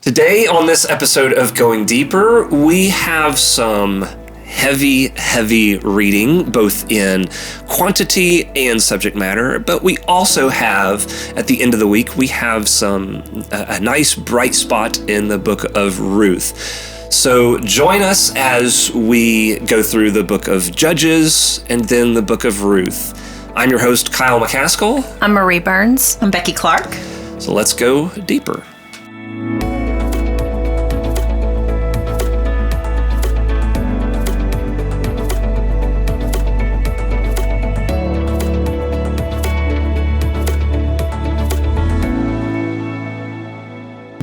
Today on this episode of Going Deeper, we have some heavy reading, both in quantity and subject matter, but we also have, at the end of the week, we have a nice bright spot in the book of Ruth. So join us as we go through the book of Judges and then the book of Ruth. I'm your host, Kyle McCaskill. I'm Marie Burns. I'm Becky Clark. So let's go deeper.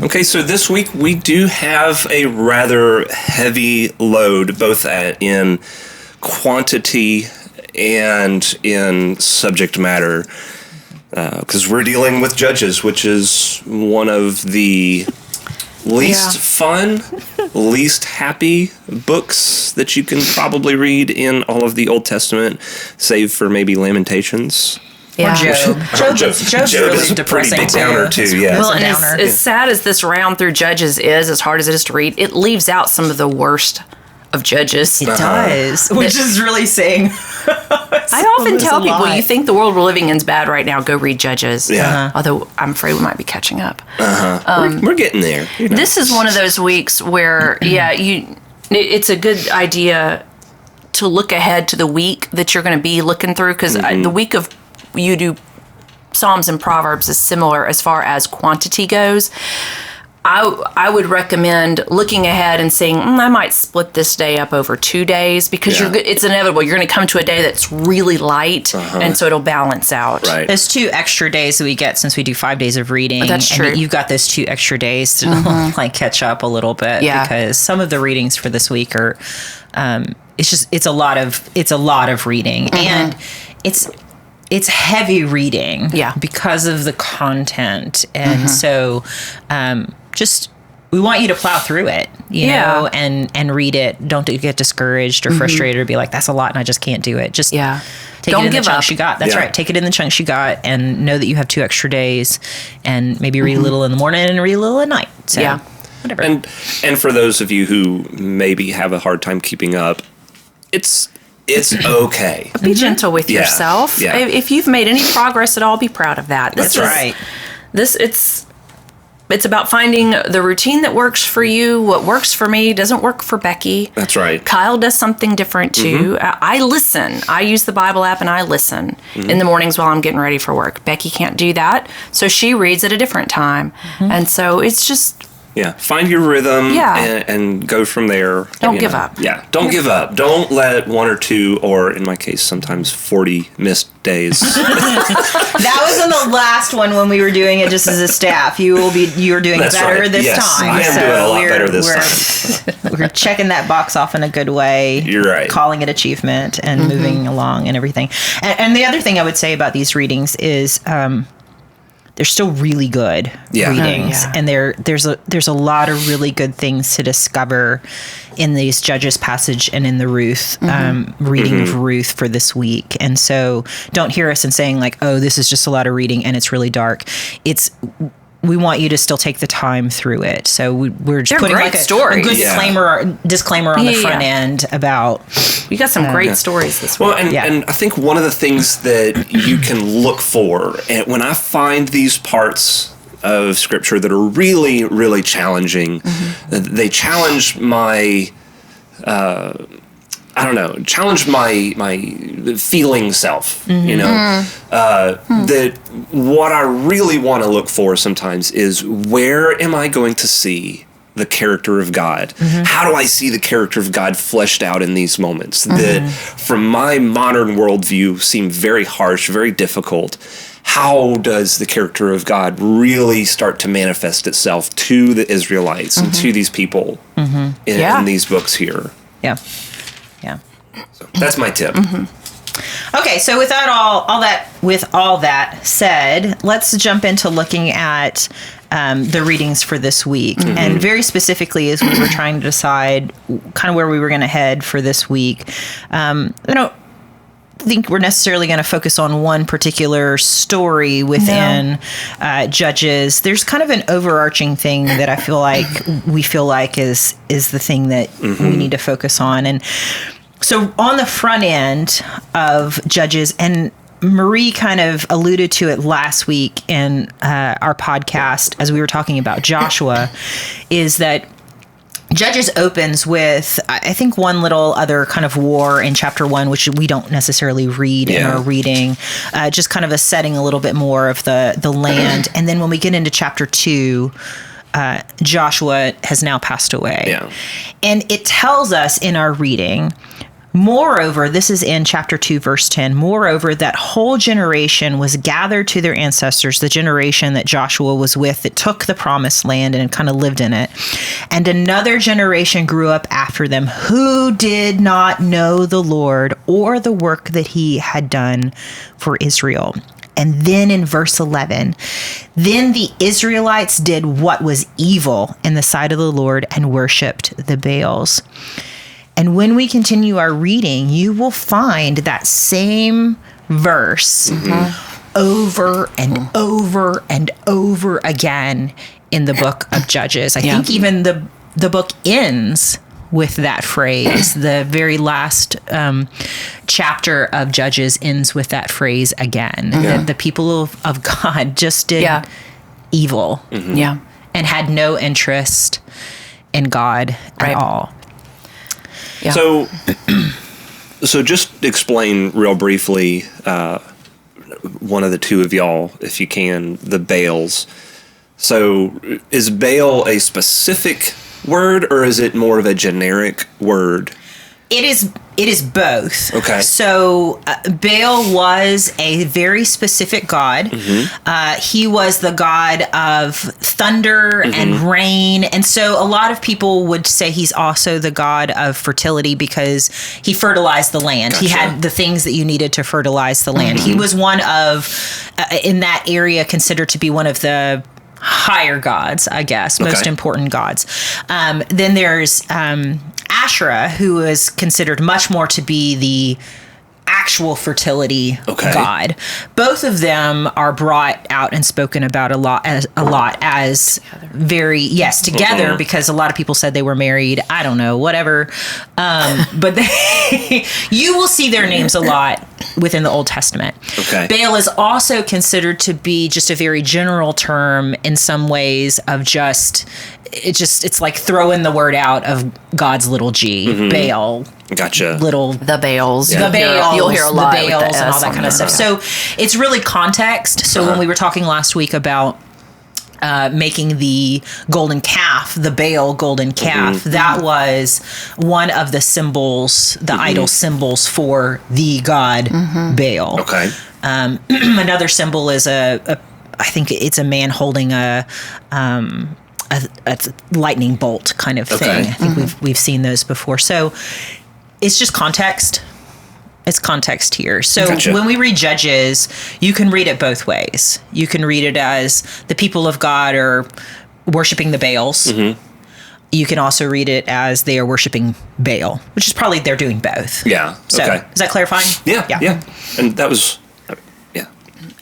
Okay, so this week we do have a rather heavy load, both in quantity and in subject matter, because we're dealing with Judges, which is one of the least fun, least happy books that you can probably read in all of the Old Testament, save for maybe Lamentations. Yeah. Job's really depressing, pretty big downer too. Yeah. Well, and as sad as this round through Judges is, as hard as it is to read, it leaves out some of the worst of Judges. It does, which is really saying. I often tell people, you think the world we're living in is bad right now, go read Judges. Yeah. Although I'm afraid we might be catching up. We're getting there. You know. This is one of those weeks where, it's a good idea to look ahead to the week that you're going to be looking through, because the week of you do Psalms and Proverbs is similar as far as quantity goes. I would recommend looking ahead and saying, I might split this day up over 2 days, because it's inevitable. You're going to come to a day that's really light, and so it'll balance out. Right. There's 2 extra days that we get since we do 5 days of reading. That's true. And you've got those 2 extra days to catch up a little bit, because some of the readings for this week are, it's a lot of reading, and it's heavy reading because of the content. And so we want you to plow through it, you know, and read it. Don't get discouraged or frustrated or be like, that's a lot and I just can't do it. Just take it in the chunks you got. That's right. Take it in the chunks you got and know that you have 2 extra days, and maybe read a little in the morning and read a little at night. So whatever. And for those of you who maybe have a hard time keeping up, it's okay. Be gentle with yourself. Yeah. If you've made any progress at all, be proud of that. That's right. It's about finding the routine that works for you. What works for me doesn't work for Becky. That's right. Kyle does something different too. I listen. I use the Bible app and I listen in the mornings while I'm getting ready for work. Becky can't do that, so she reads at a different time. And so it's just... find your rhythm and go from there. Don't give up. Yeah, don't give up. Don't let 1 or 2, or in my case, sometimes 40 missed days. That was in the last one when we were doing it just as a staff. You were doing better this time. I am doing a lot better this time. We're checking that box off in a good way. You're right. Calling it achievement and moving along and everything. And the other thing I would say about these readings is... they're still really good readings, and there's a lot of really good things to discover in these Judges passage and in the Ruth reading of Ruth for this week. And so don't hear us and saying like, oh, this is just a lot of reading and it's really dark. We want you to still take the time through it. So we're just putting like a good disclaimer on the front end about... We got some great stories this week. Well, and I think one of the things that you can look for, and when I find these parts of Scripture that are really, really challenging, they challenge my... challenge my feeling self, you know, that what I really want to look for sometimes is, where am I going to see the character of God? How do I see the character of God fleshed out in these moments that from my modern worldview seem very harsh, very difficult? How does the character of God really start to manifest itself to the Israelites and to these people in these books here? Yeah. So that's my tip. Okay, so with all that said, let's jump into looking at the readings for this week. And very specifically, as we were trying to decide kind of where we were going to head for this week, think we're necessarily going to focus on one particular story within Judges. There's kind of an overarching thing that I feel like we feel like is the thing that we need to focus on. And so on the front end of Judges, and Marie kind of alluded to it last week in our podcast as we were talking about Joshua, is that Judges opens with, I think, one little other kind of war in chapter 1, which we don't necessarily read in our reading, just kind of a setting a little bit more of the land. And then when we get into chapter 2, Joshua has now passed away. Yeah. And it tells us in our reading, moreover, this is in chapter 2, verse 10, moreover, that whole generation was gathered to their ancestors, the generation that Joshua was with that took the promised land and kind of lived in it. And another generation grew up after them who did not know the Lord or the work that he had done for Israel. And then in verse 11, then the Israelites did what was evil in the sight of the Lord and worshiped the Baals. And when we continue our reading, you will find that same verse over and over and over again in the book of Judges. I think even the book ends with that phrase. The very last chapter of Judges ends with that phrase again. That the people of God just did evil and had no interest in God at all. Yeah. So just explain real briefly, one of the two of y'all, if you can, the Baals. So is Baal a specific word, or is it more of a generic word? It is both. Okay. So Baal was a very specific god. He was the god of thunder and rain. And so a lot of people would say he's also the god of fertility because he fertilized the land. Gotcha. He had the things that you needed to fertilize the land. He was one of, in that area, considered to be one of the higher gods, I guess, most important gods. Then there's Asherah, who is considered much more to be the actual fertility god. Both of them are brought out and spoken about a lot as very together because a lot of people said they were married. I don't know, whatever. But you will see their names a lot within the Old Testament. Baal is also considered to be just a very general term in some ways of it's like throwing the word out of God's little g, Baal. Gotcha. The Baals. The Baals. You'll hear a lot the Baals and all that kind of stuff. So it's really context. So when we were talking last week about making the golden calf, the Baal golden calf, that was one of the symbols, the idol symbols for the god Baal. Another symbol is I think it's a man holding a lightning bolt kind of thing. I think we've seen those before. So it's just context. It's context here. So when we read Judges, you can read it both ways. You can read it as the people of God are worshiping the Baals. You can also read it as they are worshiping Baal, which is probably they're doing both. Yeah. So is that clarifying? Yeah. And that was...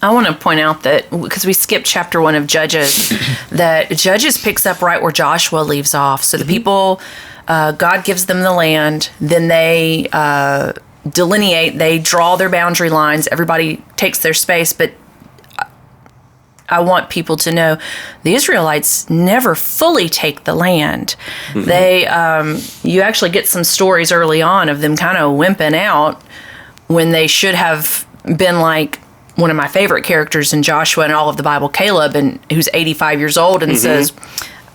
I want to point out that because we skipped chapter 1 of Judges, that Judges picks up right where Joshua leaves off. So the people, God gives them the land, then they delineate, they draw their boundary lines, everybody takes their space, but I want people to know the Israelites never fully take the land. They, you actually get some stories early on of them kind of wimping out when they should have been like one of my favorite characters in Joshua and all of the Bible, Caleb, and who's 85 years old and says,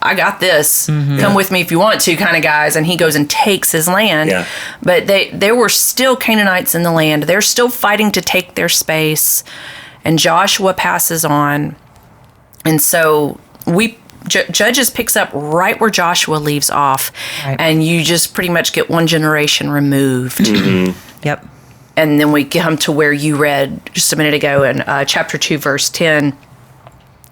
I got this. Come with me if you want to, kind of guys. And he goes and takes his land. But there were still Canaanites in the land. They're still fighting to take their space. And Joshua passes on. And so Judges picks up right where Joshua leaves off. And you just pretty much get one generation removed. Yep. And then we come to where you read just a minute ago in chapter 2, verse 10.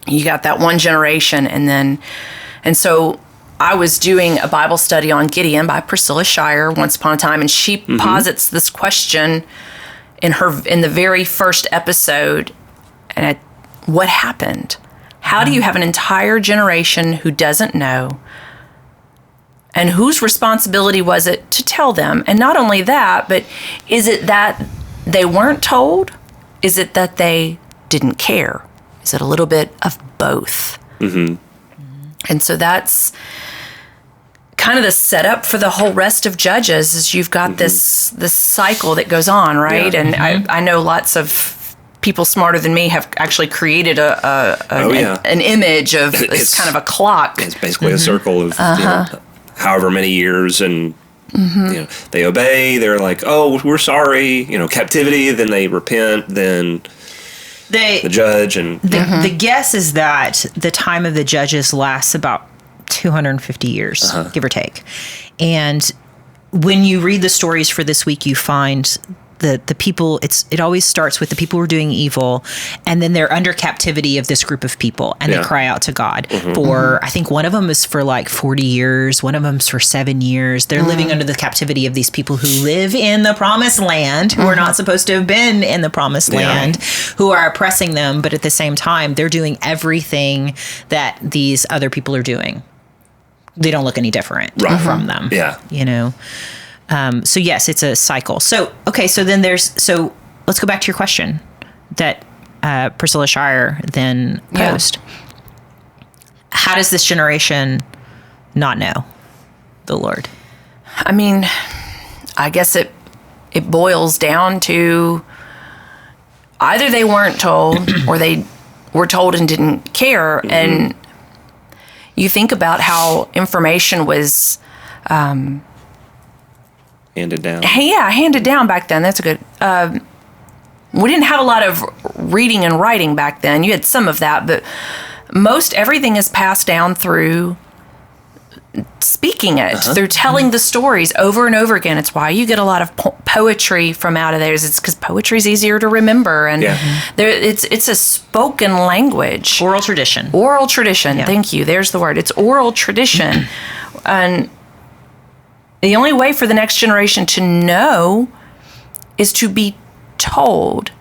You got that one generation. And so I was doing a Bible study on Gideon by Priscilla Shire once upon a time, and she posits this question in the very first episode, and what happened? How do you have an entire generation who doesn't know? And whose responsibility was it to tell them? And not only that, but is it that they weren't told? Is it that they didn't care? Is it a little bit of both? Mm-hmm. And so that's kind of the setup for the whole rest of Judges. Is you've got this cycle that goes on, right? Yeah. And I know lots of people smarter than me have actually created an image of it's kind of a clock. It's basically a circle of however many years, and they obey. They're like, "Oh, we're sorry," captivity. Then they repent. Then the judge and the guess is that the time of the judges lasts about 250 years, give or take. And when you read the stories for this week, you find the people, it always starts with the people who are doing evil, and then they're under captivity of this group of people, and they cry out to God for, I think one of them is for like 40 years, one of them's for 7 years. They're living under the captivity of these people who live in the promised land, who are not supposed to have been in the promised land, who are oppressing them, but at the same time, they're doing everything that these other people are doing. They don't look any different from them. Yeah. So yes, it's a cycle. So, okay. So then so let's go back to your question that Priscilla Shire then posed. How does this generation not know the Lord? I mean, I guess it boils down to either they weren't told or they were told and didn't care. And you think about how information was handed down. Handed down back then. That's a good. We didn't have a lot of reading and writing back then. You had some of that, but most everything is passed down through speaking it, through telling the stories over and over again. It's why you get a lot of poetry from out of there. It's because poetry is easier to remember, and it's a spoken language. Oral tradition. Oral tradition. Yeah. Thank you. There's the word. It's oral tradition, and the only way for the next generation to know is to be told.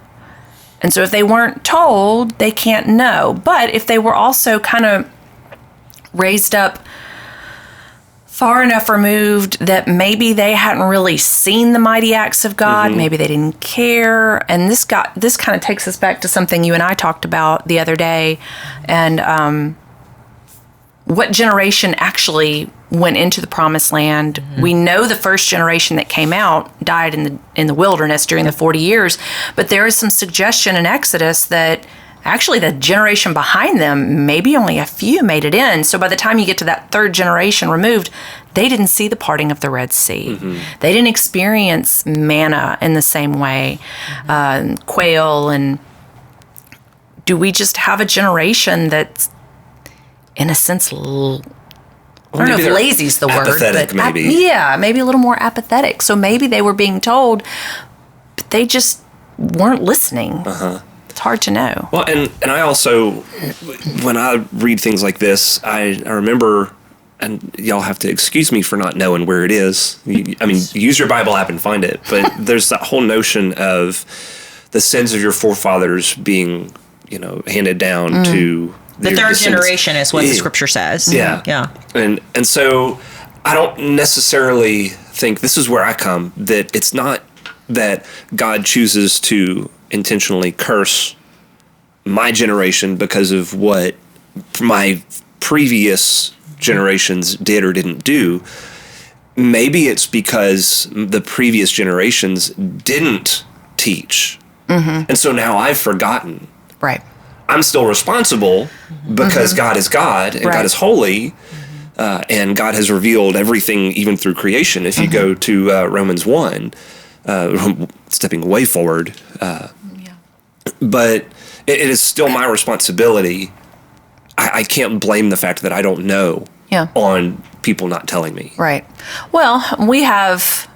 And so if they weren't told, they can't know. But if they were also kind of raised up far enough removed that maybe they hadn't really seen the mighty acts of God, maybe they didn't care. And this kind of takes us back to something you and I talked about the other day. And what generation actually went into the promised land. We know the first generation that came out died in the wilderness during the 40 years, but there is some suggestion in Exodus that actually the generation behind them, maybe only a few made it in. So by the time you get to that third generation removed, they didn't see the parting of the Red Sea. They didn't experience manna in the same way, quail. And do we just have a generation that's, in a sense, I don't know if lazy's the word, but maybe. Maybe a little more apathetic. So maybe they were being told, but they just weren't listening. It's hard to know. Well, and I also, when I read things like this, I remember, and y'all have to excuse me for not knowing where it is. Use your Bible app and find it. But there's that whole notion of the sins of your forefathers being, handed down to the third generation is what the scripture says. Yeah. And so I don't necessarily think, this is where I come, that it's not that God chooses to intentionally curse my generation because of what my previous generations did or didn't do. Maybe it's because the previous generations didn't teach. And so now I've forgotten. Right. I'm still responsible because God is God and God is holy, and God has revealed everything even through creation. If you go to Romans 1, stepping way forward, but it is still my responsibility. I can't blame the fact that I don't know on people not telling me. Right. Well, we have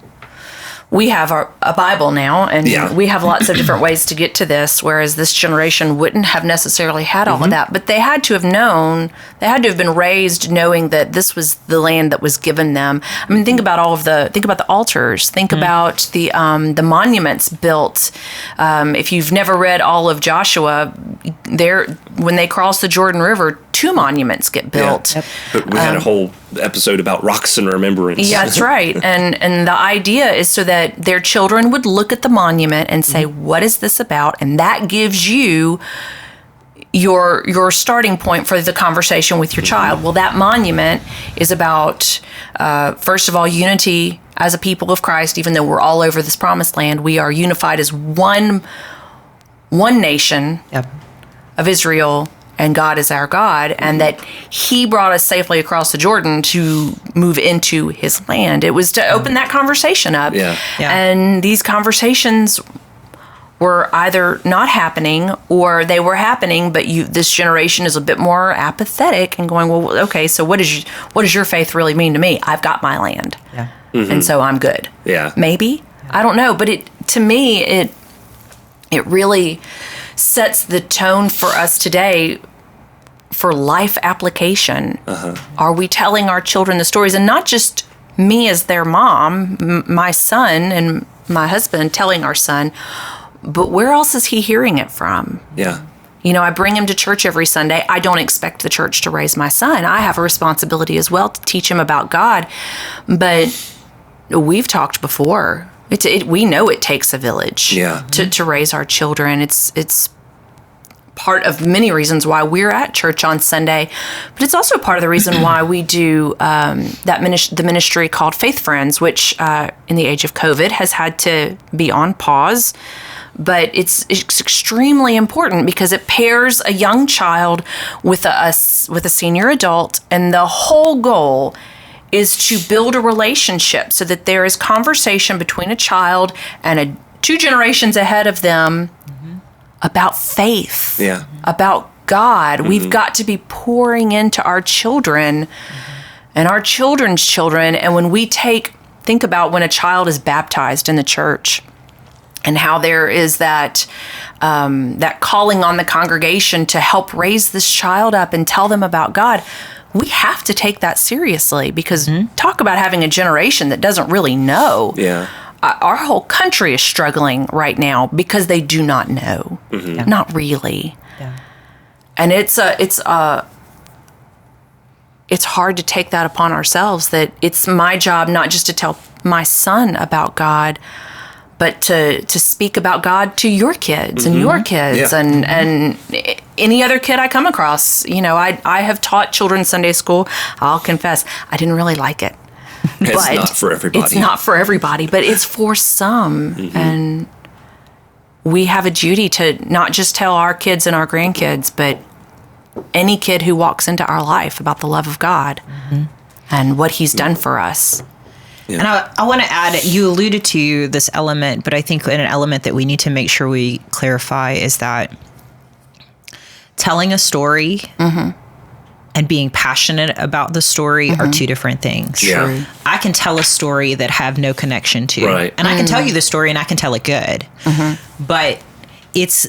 we have a Bible now, and we have lots of different ways to get to this, whereas this generation wouldn't have necessarily had all of that. But they had to have known, they had to have been raised knowing that this was the land that was given them. I mean, think about think about the altars, think about the monuments built. If you've never read all of Joshua, when they cross the Jordan River, 2 monuments get built. But we had a whole episode about rocks and remembrance. Yeah, that's right. And the idea is so that their children would look at the monument and say, what is this about? And that gives you your starting point for the conversation with your child. Well, that monument is about, first of all, unity as a people of Christ. Even though we're all over this promised land, we are unified as one nation of Israel, and God is our God, and that he brought us safely across the Jordan to move into his land. It was to open that conversation up. And these conversations were either not happening or they were happening, but this generation is a bit more apathetic and going, well, okay, so what does your faith really mean to me? I've got my land. And so I'm good. Maybe. I don't know, but to me it really sets the tone for us today for life application. Are we telling our children the stories? And not just me as their mom, my son and my husband telling our son, but where else is he hearing it from? You know, I bring him to church every Sunday. I don't expect the church to raise my son. I have a responsibility as well to teach him about God. But we've talked before. We know it takes a village to raise our children. It's part of many reasons why we're at church on Sunday, but it's also part of the reason why we do the ministry called Faith Friends, which in the age of COVID has had to be on pause. But it's extremely important because it pairs a young child with a senior adult, and the whole goal is to build a relationship so that there is conversation between a child and 2 generations ahead of them about faith, about God. We've got to be pouring into our children and our children's children. And when we think about when a child is baptized in the church and how there is that calling on the congregation to help raise this child up and tell them about God, we have to take that seriously, because talk about having a generation that doesn't really know. Our whole country is struggling right now because they do not know. Not really. And it's hard to take that upon ourselves, that it's my job not just to tell my son about God, but to speak about God to your kids and your kids and any other kid I come across. You know, I have taught children's Sunday school. I'll confess, I didn't really like it. It's not for everybody. It's not for everybody, but it's for some. And we have a duty to not just tell our kids and our grandkids, but any kid who walks into our life about the love of God and what he's done for us. And I want to add, you alluded to this element, but I think an element that we need to make sure we clarify is that telling a story and being passionate about the story are 2 different things. I can tell a story that I have no connection to. And I can tell you the story and I can tell it good. But it's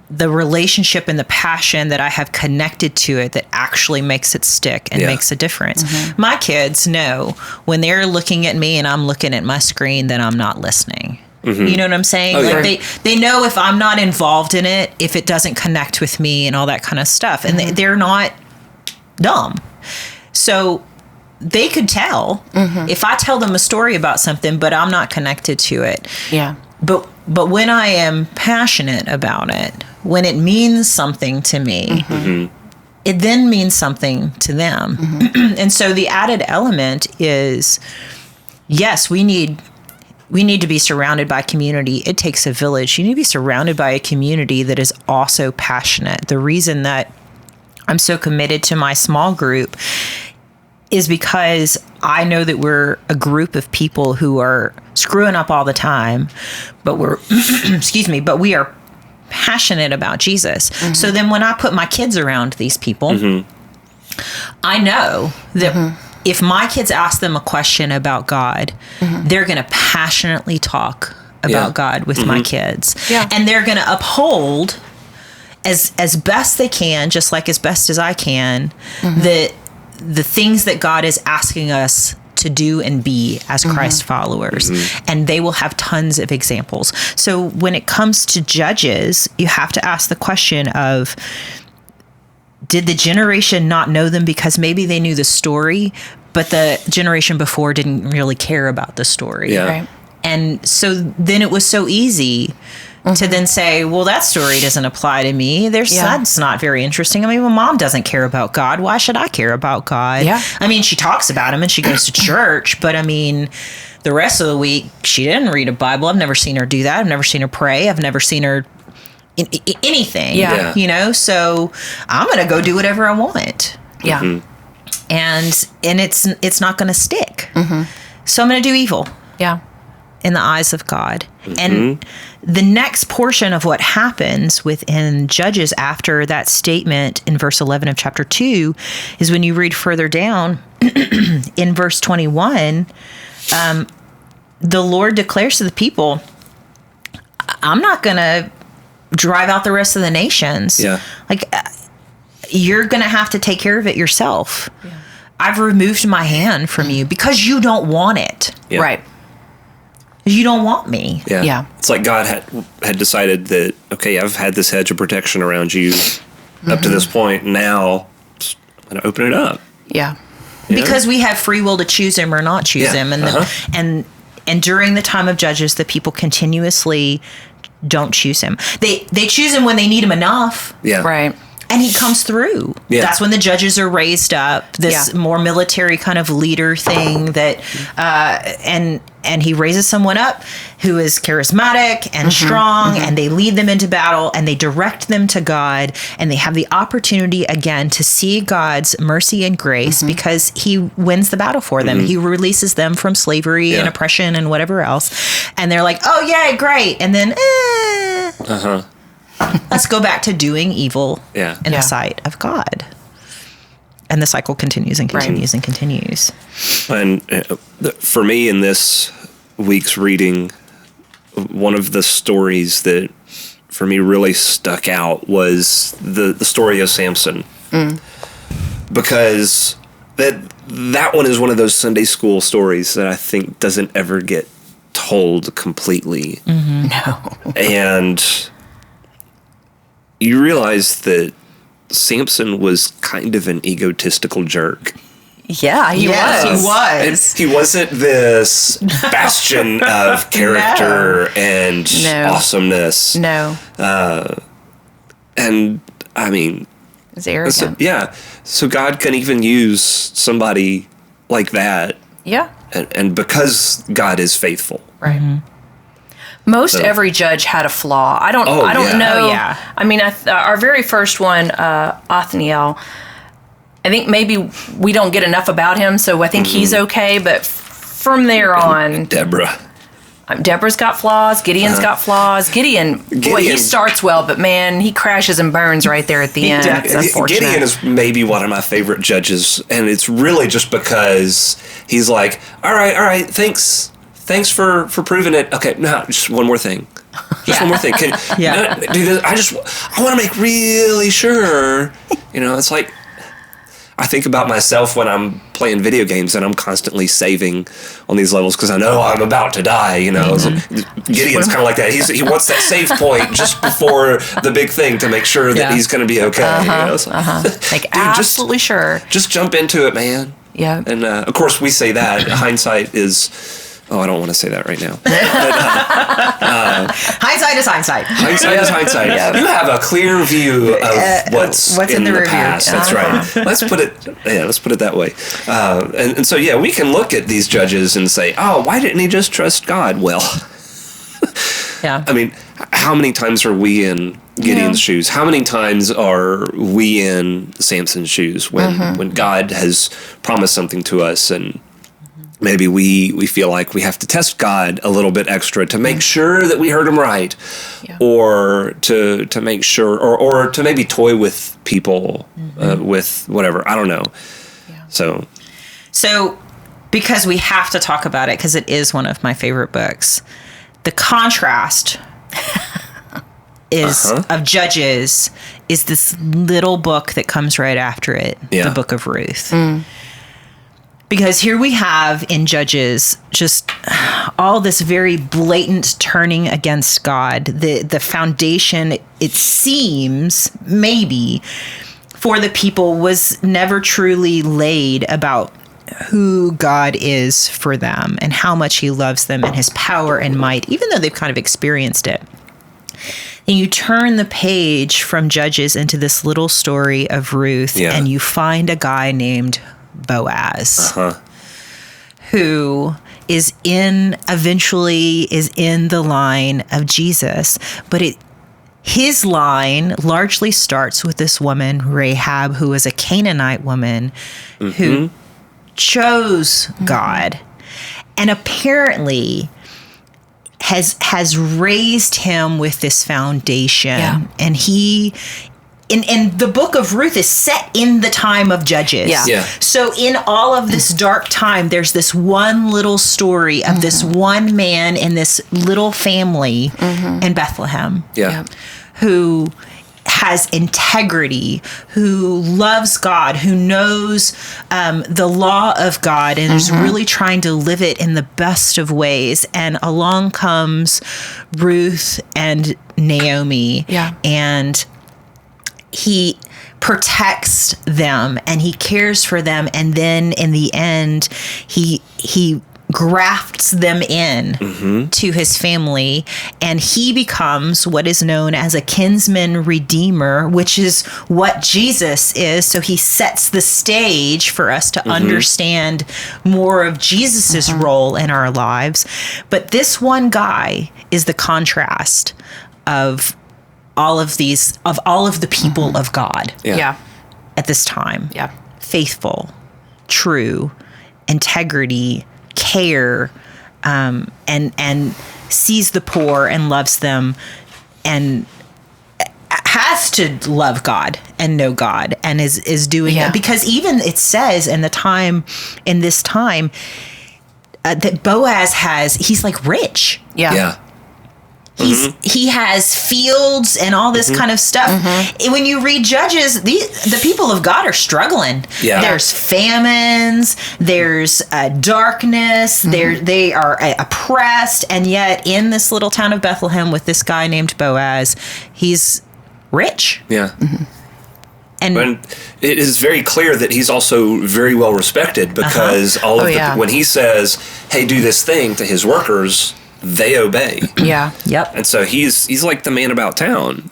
the relationship and the passion that I have connected to it that actually makes it stick and makes a difference. My kids know when they're looking at me and I'm looking at my screen that I'm not listening. You know what I'm saying? They know if I'm not involved in it, if it doesn't connect with me and all that kind of stuff. And they're not dumb. So they could tell if I tell them a story about something, but I'm not connected to it. But when I am passionate about it, when it means something to me, it then means something to them. And so the added element is, yes, we need to be surrounded by community. It takes a village. You need to be surrounded by a community that is also passionate. The reason that I'm so committed to my small group is because I know that we're a group of people who are screwing up all the time, but we're, but we are passionate about Jesus. So then when I put my kids around these people, I know that if my kids ask them a question about God, they're going to passionately talk about God with my kids. Yeah. And they're going to uphold as best they can, just like as best as I can, the things that God is asking us to do and be as Christ followers. And they will have tons of examples. So when it comes to Judges, you have to ask the question of, did the generation not know them because maybe they knew the story, but the generation before didn't really care about the story? Yeah. Right. And so then it was so easy to then say, well, that story doesn't apply to me. That's not very interesting. I mean, my mom doesn't care about God. Why should I care about God? Yeah. I mean, she talks about him and she goes to church, but I mean, the rest of the week, she didn't read a Bible. I've never seen her do that. I've never seen her pray. I've never seen her in anything. Yeah. You know, so I'm going to go do whatever I want. Yeah. And it's not going to stick. So I'm going to do evil Yeah. in the eyes of God. And the next portion of what happens within Judges after that statement in verse 11 of chapter 2 is when you read further down in verse 21, the Lord declares to the people, I'm not going to drive out the rest of the nations. Yeah. Like, you're going to have to take care of it yourself. Yeah. I've removed my hand from you because you don't want it. Yeah. Right. You don't want me. Yeah. Yeah. It's like God had decided that, okay, I've had this hedge of protection around you up to this point. Now I'm going to open it up. Yeah. You know? Because we have free will to choose him or not choose Yeah. him. And and during the time of Judges, the people continuously don't choose him. They choose him when they need him enough. Yeah. Right. And he comes through. Yeah. That's when the judges are raised up. This more military kind of leader thing that, and he raises someone up who is charismatic and strong, and they lead them into battle and they direct them to God, and they have the opportunity again to see God's mercy and grace because he wins the battle for them. He releases them from slavery and oppression and whatever else. And they're like, oh, yay, great. And then, let's go back to doing evil in the sight of God. And the cycle continues and continues and continues. And for me, in this week's reading, one of the stories that for me really stuck out was the story of Samson. Because that one is one of those Sunday school stories that I think doesn't ever get told completely. No. And you realize that Samson was kind of an egotistical jerk. Yeah, he was. He wasn't this bastion of character and awesomeness. No. And I mean, He's arrogant. So God can even use somebody like that. Yeah. And because God is faithful. Right. Most every judge had a flaw. I don't know. Oh, yeah. I mean, our very first one, Othniel, I think maybe we don't get enough about him, so I think he's okay. But from there on, Deborah's got flaws. Gideon's got flaws. Gideon, boy, he starts well, but man, he crashes and burns right there at the end. It's unfortunate. Gideon is maybe one of my favorite judges, and it's really just because he's like, all right, thanks for proving it. Okay, now just one more thing. Just one more thing. Do this. I want to make really sure. It's like, I think about myself when I'm playing video games and I'm constantly saving on these levels because I know I'm about to die. So Gideon's kind of like that. He wants that save point just before the big thing to make sure that he's going to be okay. Absolutely sure. Just jump into it, man. Yeah. And of course, we say that hindsight is. Oh, I don't want to say that right now. Hindsight is hindsight. Hindsight is hindsight. Yeah. You have a clear view of what's in the past. That's right. Let's put it that way. And so, we can look at these judges and say, oh, why didn't he just trust God? Well, I mean, how many times are we in Gideon's shoes? How many times are we in Samson's shoes when God has promised something to us and maybe we feel like we have to test God a little bit extra to make sure that we heard him right, or to make sure, or to maybe toy with people with whatever. I don't know. Yeah. So, So, because we have to talk about it, because it is one of my favorite books, the contrast is of Judges is this little book that comes right after it, the Book of Ruth. Because here we have in Judges just all this very blatant turning against God. The foundation, it seems, maybe, for the people was never truly laid about who God is for them and how much he loves them and his power and might, even though they've kind of experienced it. And you turn the page from Judges into this little story of Ruth, and you find a guy named Boaz, who eventually is in the line of Jesus. But his line largely starts with this woman, Rahab, who is a Canaanite woman who chose God and apparently has raised him with this foundation. And he in the book of Ruth is set in the time of Judges. So in all of this dark time, there's this one little story of this one man in this little family in Bethlehem who has integrity, who loves God, who knows the law of God and is really trying to live it in the best of ways. And along comes Ruth and Naomi, and he protects them and he cares for them. And then in the end, he grafts them in to his family, and he becomes what is known as a kinsman redeemer, which is what Jesus is. So he sets the stage for us to understand more of Jesus's role in our lives. But this one guy is the contrast of all of the people of God at this time. Faithful, true, integrity, care, and sees the poor and loves them, and has to love God and know God, and is doing it, because even it says in this time that Boaz he's like rich. He has fields and all this kind of stuff. When you read Judges, the people of God are struggling. There's famines, there's darkness, they are oppressed, and yet in this little town of Bethlehem with this guy named Boaz, he's rich. And it is very clear that he's also very well respected, because when he says, "Hey, do this thing," to his workers, they obey. And so he's like the man about town.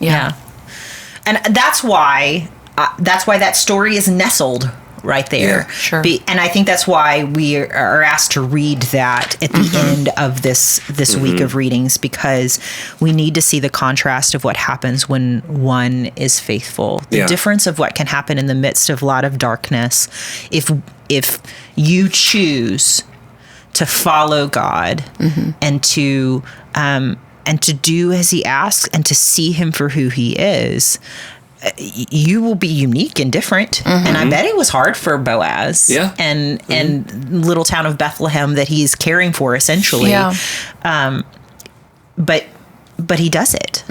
And that's why that story is nestled right there. And I think that's why we are asked to read that at the end of this week of readings, because we need to see the contrast of what happens when one is faithful. The difference of what can happen in the midst of a lot of darkness if you choose to follow God and to do as he asks and to see him for who he is. You will be unique and different. And I bet it was hard for Boaz and little town of Bethlehem that he's caring for, essentially. But he does it.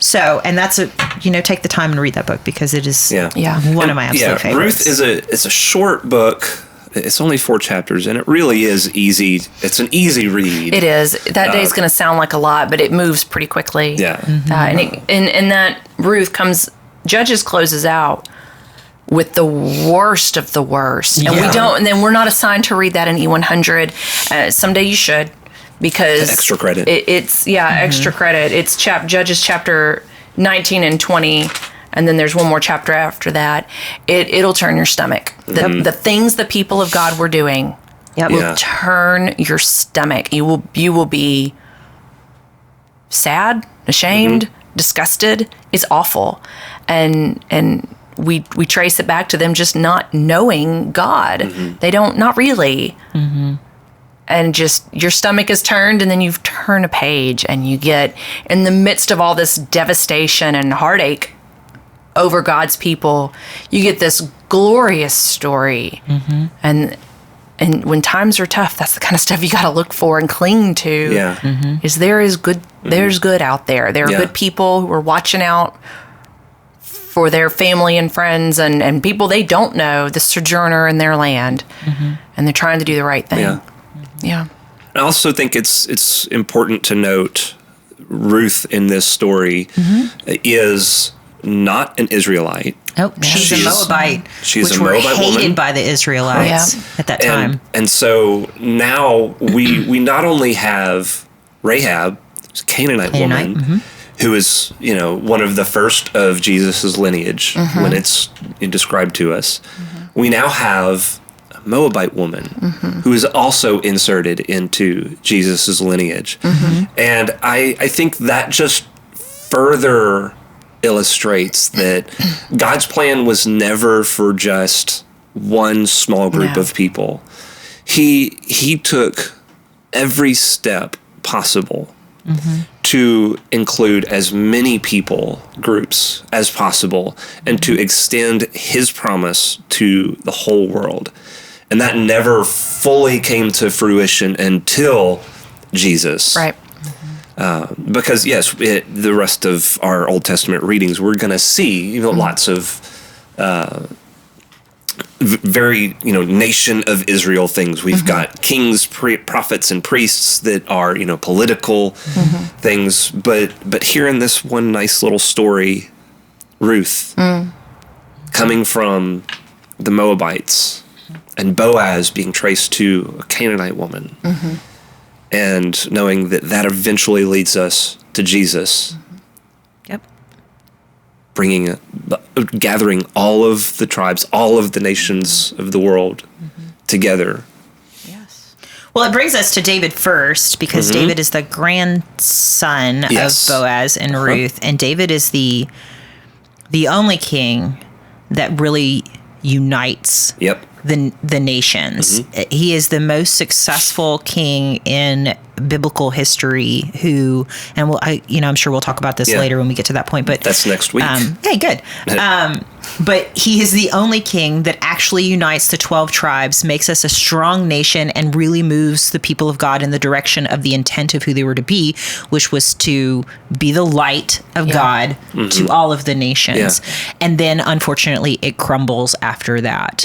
So, and that's take the time and read that book, because it is one of my absolute favorites. Ruth it's a short book. It's only 4 chapters, and it really is easy. It's an easy read. It is. That day's going to sound like a lot, but it moves pretty quickly. And that Ruth Judges closes out with the worst of the worst. And we're not assigned to read that in E100. Someday you should, because extra credit. It's extra credit. It's Judges chapter 19 and 20. And then there's one more chapter after that. It'll turn your stomach. The things the people of God were doing will turn your stomach. You will be sad, ashamed, disgusted. It's awful. And we trace it back to them just not knowing God. They not really. And just your stomach is turned, and then you turn a page, and you get in the midst of all this devastation and heartache over God's people, you get this glorious story. And when times are tough, that's the kind of stuff you got to look for and cling to. Yeah. Is good. There's good out there. There are good people who are watching out for their family and friends and people they don't know, the sojourner in their land, and they're trying to do the right thing. Yeah. I also think it's important to note Ruth in this story is not an Israelite. Oh, she's a Moabite. She's which a Moabite were hated woman by the Israelites at that time. And so now we not only have Rahab, a Canaanite woman, who is, one of the first of Jesus' lineage when it's described to us. We now have a Moabite woman who is also inserted into Jesus' lineage. And I think that just further illustrates that God's plan was never for just one small group of people. He took every step possible to include as many groups as possible, and to extend his promise to the whole world. And that never fully came to fruition until Jesus. Right. Because, yes, the rest of our Old Testament readings, we're going to see, lots of very, nation of Israel things. We've got kings, prophets, and priests that are, political things. But here in this one nice little story, Ruth, coming from the Moabites, and Boaz being traced to a Canaanite woman, and knowing that eventually leads us to Jesus. Yep. Gathering all of the tribes, all of the nations of the world together. Yes. Well, it brings us to David first, because David is the grandson of Boaz and Ruth, and David is the only king that really unites the nations. He is the most successful king in biblical history I'm sure we'll talk about this later when we get to that point, but that's next week. Hey, good. But he is the only king that actually unites the 12 tribes, makes us a strong nation, and really moves the people of God in the direction of the intent of who they were to be, which was to be the light of God to all of the nations. And then, unfortunately, it crumbles after that.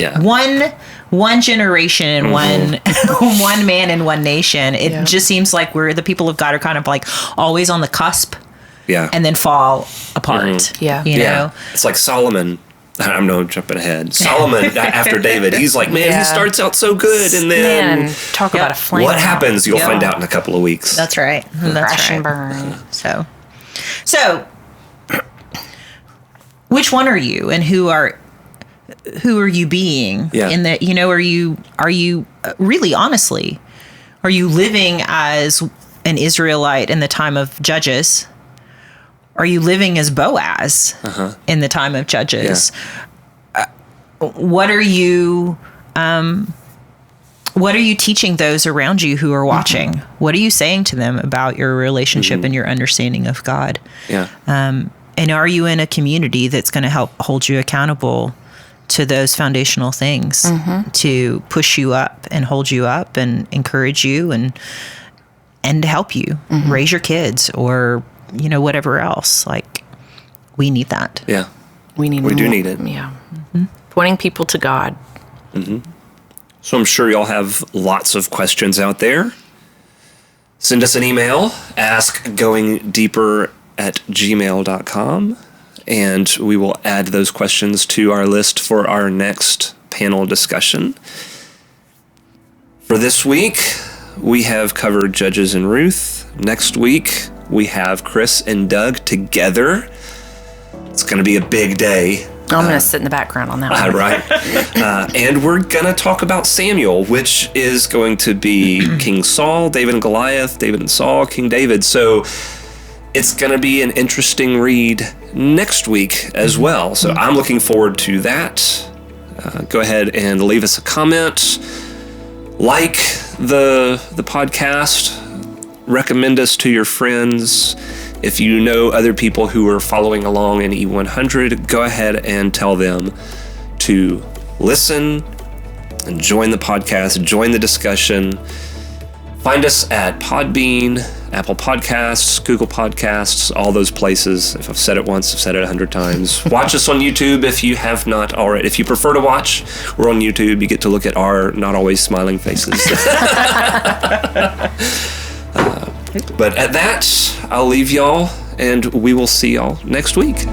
One generation and one man and one nation. It just seems like the people of God are kind of like always on the cusp. And then fall apart. You know? It's like Solomon. I'm jumping ahead. Solomon, after David, he's like, he starts out so good, and then talk about a flame. What happens? You'll find out in a couple of weeks. That's right. Crash and burn. So, which one are you, and who are you being? In that, are you really, honestly, are you living as an Israelite in the time of Judges? Are you living as Boaz in the time of Judges? What are you teaching those around you who are watching? What are you saying to them about your relationship and your understanding of God? And are you in a community that's going to help hold you accountable to those foundational things, to push you up and hold you up and encourage you and help you raise your kids, or whatever else? Like, we need that. We do need it. Pointing people to God. So I'm sure y'all have lots of questions out there. Send us an email, askgoingdeeper@gmail.com, and we will add those questions to our list for our next panel discussion. For this week, we have covered Judges and Ruth. Next week, we have Chris and Doug together. It's going to be a big day. I'm going to sit in the background on that one. Right. And we're going to talk about Samuel, which is going to be King Saul, David and Goliath, David and Saul, King David. So it's going to be an interesting read next week as well. So I'm looking forward to that. Go ahead and leave us a comment. Like the podcast. Recommend us to your friends. If you know other people who are following along in E100, go ahead and tell them to listen and join the podcast, join the discussion. Find us at Podbean, Apple Podcasts, Google Podcasts, all those places. If I've said it once, I've said it 100 times. Watch us on YouTube if you have not already. If you prefer to watch, we're on YouTube. You get to look at our not always smiling faces. But at that, I'll leave y'all, and we will see y'all next week.